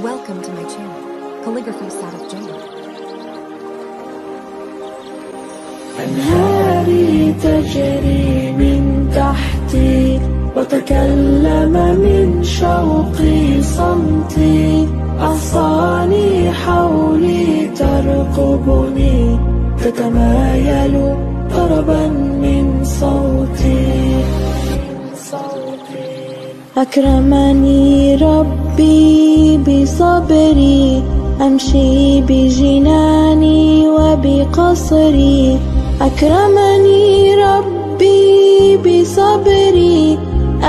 Welcome to my channel, Calligraphy Sadaf Jane. أنهاري تجري من تحتي وتكلم من شوقي صمتي، أغصاني حولي ترقبني تتمايل طربا من صوتي. أكرمني ربي بصبري، أمشي بجناني وبقصري. أكرمني ربي بصبري،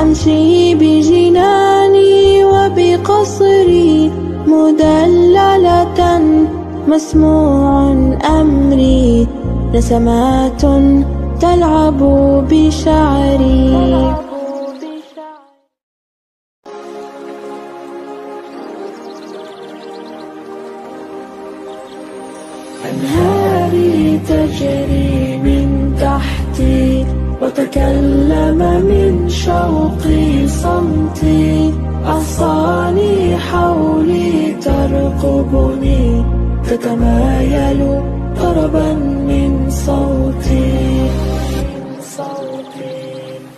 أمشي بجناني وبقصري. مدللة مسموع أمري، نسمات تلعب بشعري. أنهاري تجري من تحتي وتكلم من شوقي صمتي، أغصاني حولي ترقبني تتمايل طربا من صوتي.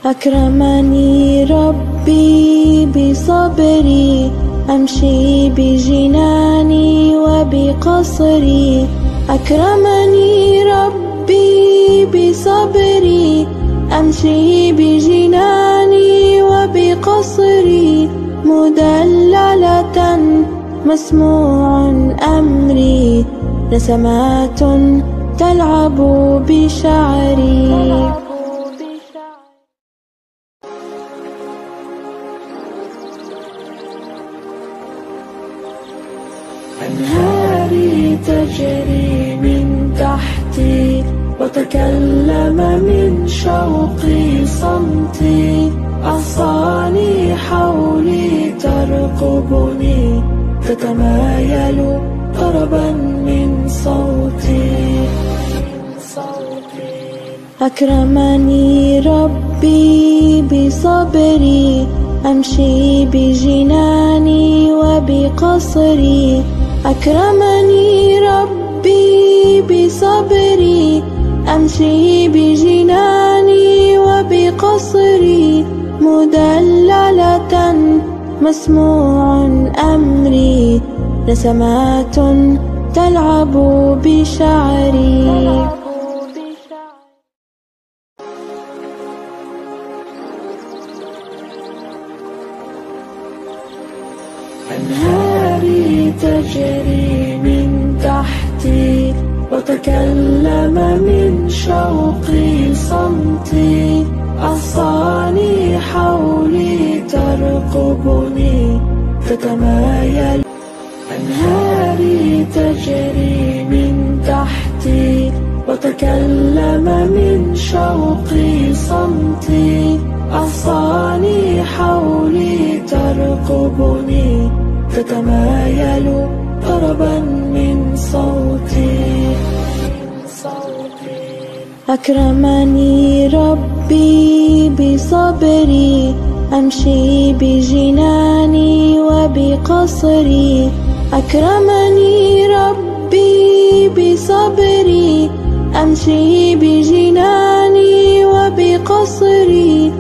أكرمني ربي بصبري، أمشي بجناني وبقصري. أكرمني ربي بصبري، أمشي بجناني وبقصري. مدللة مسموع أمري، نسمات تلعب بشعري. أنهاري تجري من تحتي وتكلم من شوقي صمتي، أغصاني حولي ترقبني تتمايل طربا من صوتي. أكرمني ربي بصبري، أمشي بجناني وبقصري. أكرمني ربي بصبري، أمشي بجناني وبقصري. مدللة مسموع أمري، نسمات تلعب بشعري. أنهاري تجري من تحتي وتكلم من شوقي صمتي، أغصاني حولي ترقبني تتمايل. أنهاري تجري من تحتي وتكلم من شوقي صمتي، أغصاني حولي ترقبني تتمايل طربا من صوتي. أكرمني ربي بصبري، أمشي بجناني وبقصري. أكرمني ربي بصبري، أمشي بجناني وبقصري.